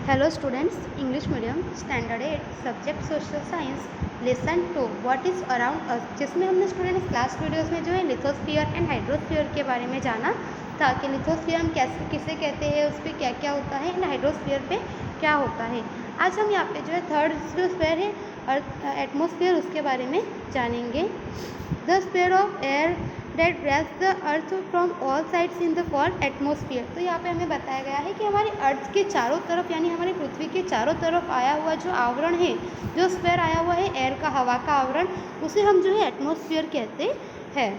Hello students, English medium standard 8 subject social science lesson 2 what is around us, जिसमें हमने students class videos में जो है lithosphere and hydrosphere के बारे में जाना था कि लिथोस्फीयर हम कैसे किसे कहते हैं, उस पर क्या क्या होता है, एंड हाइड्रोस्फीयर पे क्या होता है। आज हम यहाँ पे जो है थर्ड जो स्फीयर है अर्थ एटमोसफियर, उसके बारे में जानेंगे। The sphere of air that rest the earth from all sides in the called atmosphere. तो यहाँ पे हमें बताया गया है कि हमारी अर्थ के चारों तरफ यानी हमारी पृथ्वी के चारों तरफ आया हुआ जो आवरण है, जो स्फीयर आया हुआ है एयर का, हवा का आवरण, उसे हम जो है एटमोसफियर कहते हैं।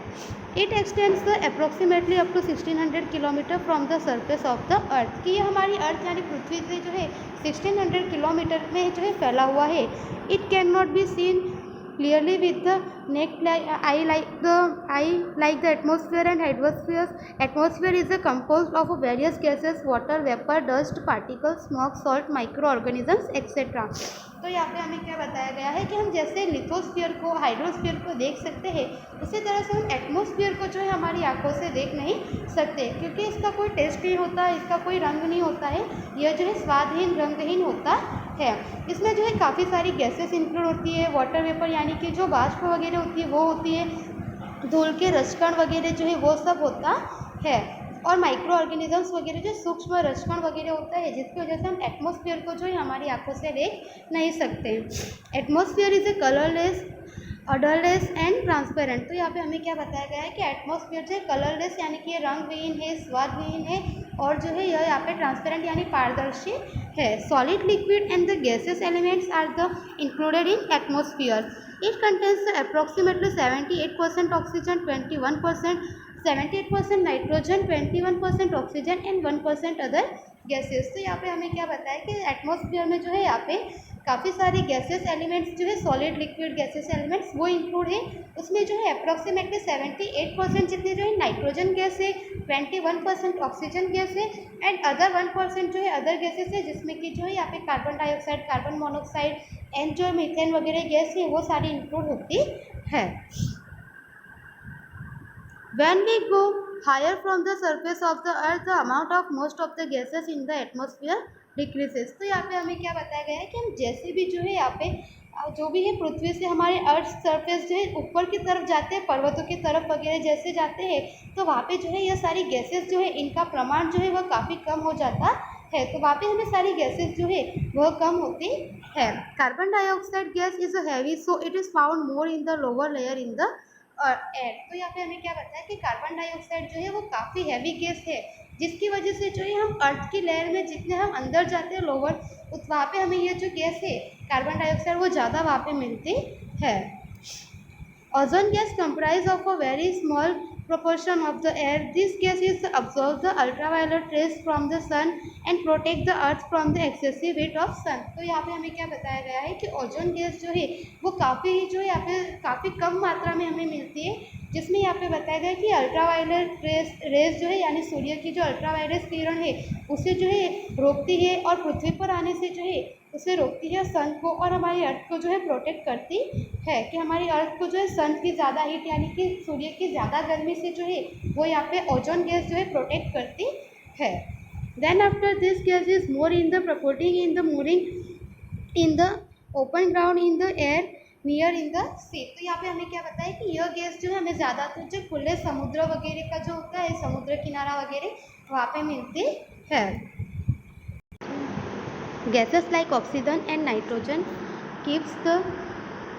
It extends the approximately up to 1600 kilometre from the surface of the earth. कि ये हमारी अर्थ यानी पृथ्वी से जो है 1600 किलोमीटर में जो है फैला हुआ है। It can not be seen clearly with the naked eye like the atmosphere and hydrosphere. Atmosphere is composed of various gases, water, vapor, dust, particles, smoke, salt, microorganisms, etc. तो यहाँ पे हमें क्या बताया गया है कि हम जैसे लिथोस्फीयर को, हाइड्रोस्फीयर को देख सकते हैं, उसी तरह से हम एटमोस्फीयर को जो है हमारी आंखों से देख नहीं सकते, क्योंकि इसका कोई टेस्ट नहीं होता, इसका कोई रंग नहीं होता है, यह जो है स्वादहीन, रंगहीन होता है। इसमें जो है काफ़ी सारी गैसेस इंक्लूड होती है, वाटर वेपर यानी कि जो वाष्प वगैरह होती है वो होती है, धूल के रजकण वगैरह जो है वो सब होता है, और माइक्रो ऑर्गेनिजम्स वगैरह जो सूक्ष्म रजकण वगैरह होता है, जिसकी वजह से हम एटमोसफियर को जो है हमारी आंखों से देख नहीं सकते। Atmosphere is a colourless, odourless and transparent. तो यहाँ पे हमें क्या बताया गया है कि एटमोसफियर जो है कलरलेस यानी कि ये रंगविहीन है, स्वादविहीन है, और जो है यह यहाँ पे ट्रांसपेरेंट यानी पारदर्शी है। Solid, liquid and the gases elements are the included in atmosphere. It contains approximately 78% oxygen, 78% nitrogen, 21% oxygen and 1% other gases. तो यहाँ पे हमें क्या बताया कि एटमोसफियर में जो है यहाँ पे काफ़ी सारे गैसेस एलिमेंट्स जो है, सॉलिड, लिक्विड गैसेस एलिमेंट्स वो इंक्लूड है। उसमें जो है अप्रोक्सीमेटली 78% जितनी जो है नाइट्रोजन गैस है, 21% ऑक्सीजन गैस है, एंड अदर 1% जो है अदर गैसेस है, जिसमें कि जो है यहाँ पे carbon dioxide, carbon monoxide and जो मीथेन वगैरह गैस है वो सारी इंक्लूड होती है। When we go higher from the surface of the earth, the amount of most of the gases in the atmosphere decreases। तो यहाँ पे हमें क्या बताया गया है कि हम जैसे भी जो है यहाँ पे जो भी है पृथ्वी से हमारे अर्थ सरफेस जो है ऊपर की तरफ जाते हैं, पर्वतों की तरफ वगैरह जैसे जाते हैं, तो वहाँ पे जो है ये सारी गैसेस जो है इनका प्रमाण जो है वह काफ़ी कम हो जाता है। तो वहाँ पे हमें सारी गैसेस जो है वह कम होती है। Carbon dioxide gas is heavy, so it is found more in the lower layer in the air. तो यहाँ पे हमें क्या बताया कि कार्बन डाइऑक्साइड जो है वो काफ़ी हैवी गैस है, जिसकी वजह से जो है हम अर्थ की लेयर में जितने हम अंदर जाते हैं लोअर, उस वहाँ पे हमें ये जो गैस है कार्बन डाइऑक्साइड वो ज़्यादा वहाँ पे मिलती है। Ozone gas comprise of a very small proportion of the air. This gas is absorb the ultraviolet rays from the sun and protect the earth from the excessive heat of sun। तो यहाँ पे हमें क्या बताया गया है कि ozone gas जो है वो काफ़ी जो है यहाँ पे काफ़ी कम मात्रा में हमें मिलती है, जिसमें यहाँ पे बताया गया कि अल्ट्रावायलेट रेस जो है यानी सूर्य की जो अल्ट्रावायलेट किरण है उसे जो है रोकती है, और पृथ्वी पर आने से जो है उसे रोकती है सन को, और हमारी अर्थ को जो है प्रोटेक्ट करती है कि हमारी अर्थ को जो है सन की ज़्यादा हीट यानी कि सूर्य की ज़्यादा गर्मी से जो है वो यहाँ पे ओजोन गैस जो है प्रोटेक्ट करती है। Then after this gas is more in the purporting in the moving in the open ground in the air near in the sea. तो यहाँ पे हमें क्या बताया कि यह गैस जो है हमें ज़्यादातर जो खुले समुद्र वगैरह का जो होता है, समुद्र किनारा वगैरह वहाँ पे मिलती है। Gases like oxygen and nitrogen keeps the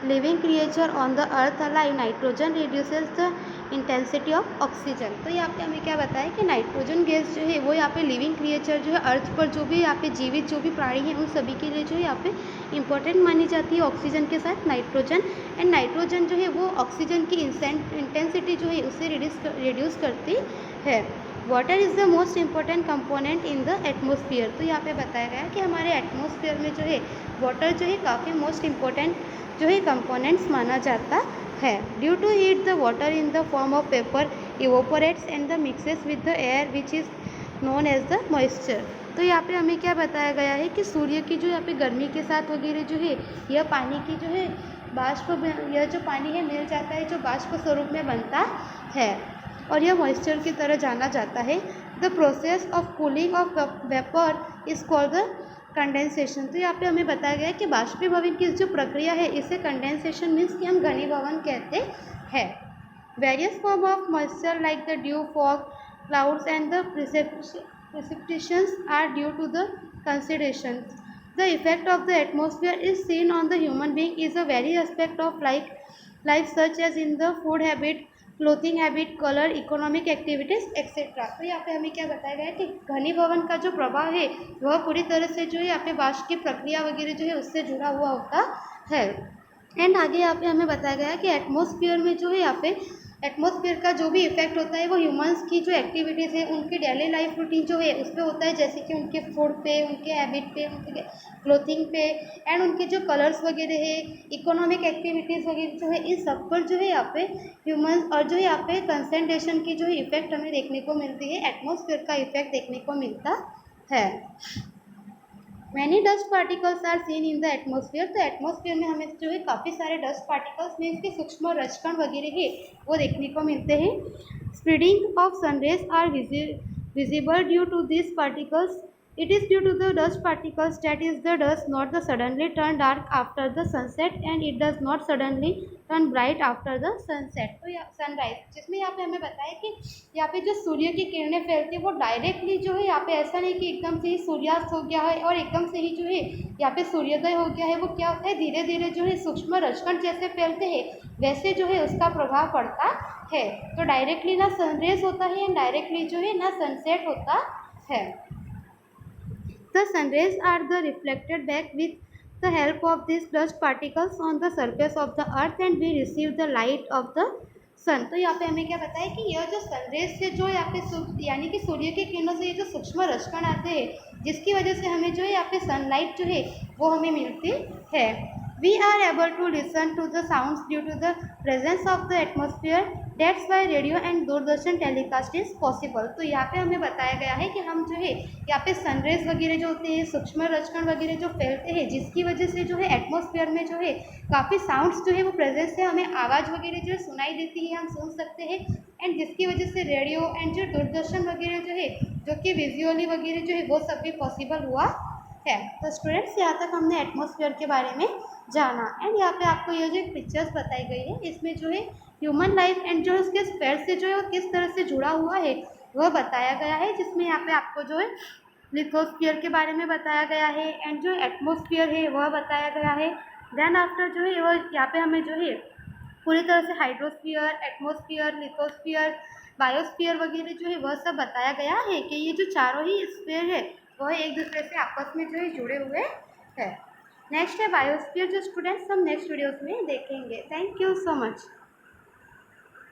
living creature on the earth alive. Nitrogen reduces the intensity of oxygen। तो यहाँ पे हमें क्या बताया कि नाइट्रोजन गैस जो है वो यहाँ पे लिविंग क्रिएचर जो है अर्थ पर जो भी यहाँ पे जीवित जो भी प्राणी हैं उन सभी के लिए जो है यहाँ पे इंपॉर्टेंट मानी जाती है ऑक्सीजन के साथ नाइट्रोजन। एंड नाइट्रोजन जो है वो ऑक्सीजन की इंटेंसिटी जो है उसे रिड्यूस करती है। Water is the most important component in the atmosphere. तो यहाँ पे बताया गया कि हमारे एटमोसफियर में जो है वाटर जो है काफ़ी मोस्ट इम्पॉर्टेंट जो है कंपोनेंट्स माना जाता है। Due to heat the water in the form of paper evaporates and the mixes with the air which is known as the moisture. तो यहाँ पे हमें क्या बताया गया है कि सूर्य की जो यहाँ पे गर्मी के साथ वगैरह जो है यह पानी की जो है बाष्प, यह जो पानी है मिल जाता है, जो बाष्प स्वरूप में बनता है, और यह मॉइस्चर की तरह जाना जाता है। The process of cooling of vapour is called the condensation, तो यहाँ पे हमें बताया गया है कि बाष्पीभवन की जो प्रक्रिया है इसे कंडेंसेशन मीन्स कि हम घनीभवन कहते हैं। Various form of moisture like the due, fog, clouds and the precipitations are due to the considerations. The effect of the atmosphere is seen on the human being is a very aspect of life such as in the food habit, clothing habit, colour, economic activities etcetera. तो यहाँ पे हमें क्या बताया गया है कि घनीभवन का जो प्रभाव है वह पूरी तरह से जो है यहाँ पे वाष्प की प्रक्रिया वगैरह जो है उससे जुड़ा हुआ होता है। एंड आगे यहाँ पे हमें बताया गया है कि एटमॉस्फेयर में जो है यहाँ पे एटमॉस्फेयर का जो भी इफेक्ट होता है वो ह्यूमंस की जो एक्टिविटीज़ है उनकी डेली लाइफ रूटीन जो है उस पर होता है, जैसे कि उनके फूड पे, उनके हैबिट पे, उनके क्लोथिंग पे एंड उनके जो कलर्स वगैरह है, इकोनॉमिक एक्टिविटीज़ वगैरह जो है इन सब पर जो है यहाँ पे ह्यूमंस और जो है यहाँ पे कंसंट्रेशन की जो है इफेक्ट हमें देखने को मिलती है, एटमॉस्फेयर का इफेक्ट देखने को मिलता है। Many dust particles are seen in the atmosphere, तो एटमॉस्फेयर में हमें जो है काफ़ी सारे डस्ट पार्टिकल्स में इसके सूक्ष्म रजकण वगैरह है वो देखने को मिलते हैं। Spreading of sunrays are visible due to this particles, it is due to the dust particles that is the dust not the suddenly turn dark after the sunset and it does not suddenly turn bright after the sunset। तो या sunrise, जिसमें यहाँ पे हमें बताया कि यहाँ पे जो सूर्य की किरणें फैलती है वो डायरेक्टली जो है यहाँ पे ऐसा नहीं कि एकदम से ही सूर्यास्त हो गया है और एकदम से ही जो है यहाँ पे सूर्योदय हो गया है, वो क्या होता है धीरे धीरे जो है सूक्ष्म रजकण जैसे फैलते हैं वैसे जो है उसका प्रभाव पड़ता है। तो डायरेक्टली ना सनरेज होता है एंड डायरेक्टली जो है ना सनसेट होता है। The sun rays are the reflected back with the help of these dust particles on the surface of the earth and we receive the light of the sun। तो यहाँ पे हमें क्या बताया कि यह जो सनरेज से जो यहाँ पे यानी कि सूर्य की किरणों से ये जो सूक्ष्म रजकण आते हैं जिसकी वजह से हमें जो है यहाँ पे सनलाइट जो है वो हमें मिलती है। We are able to listen to the sounds due to the presence of the atmosphere, that's why radio and Doordarshan telecast is possible. तो यहाँ पे हमें बताया गया है कि हम जो है यहाँ पे सनरेज वगैरह जो होते हैं, सूक्ष्म रजकण वगैरह जो फैलते हैं जिसकी वजह से जो है एटमॉस्फेयर में जो है काफ़ी साउंड्स जो है वो प्रेजेंस से हमें आवाज़ वगैरह जो सुनाई देती है, हम सुन सकते हैं एंड जिसकी वजह से रेडियो एंड जो दूरदर्शन वगैरह जो है जो कि विजुअली वगैरह जो है वो सब भी पॉसिबल हुआ है। तो स्टूडेंट्स यहाँ तक हमने एटमॉस्फेयर के बारे में जाना एंड यहाँ पे आपको ये जो पिक्चर्स बताई गई है इसमें जो है ह्यूमन लाइफ एंड जो उसके स्पेयर से जो है वो किस तरह से जुड़ा हुआ है वह बताया गया है, जिसमें यहाँ पे आपको जो है लिथोस्फीयर के बारे में बताया गया है एंड जो एटमॉस्फेयर है वह बताया गया है। देन आफ्टर जो है वह यहाँ पे हमें जो है पूरी तरह से हाइड्रोस्फीयर, एटमॉस्फेयर, लिथोस्फीयर, बायोस्फीयर वगैरह जो है वह सब बताया गया है कि ये जो चारों ही स्फीयर है वह एक दूसरे से आपस में जो है जुड़े हुए हैं। नेक्स्ट है बायोस्फीयर, जो स्टूडेंट्स हम नेक्स्ट वीडियोस में देखेंगे। Thank you so much.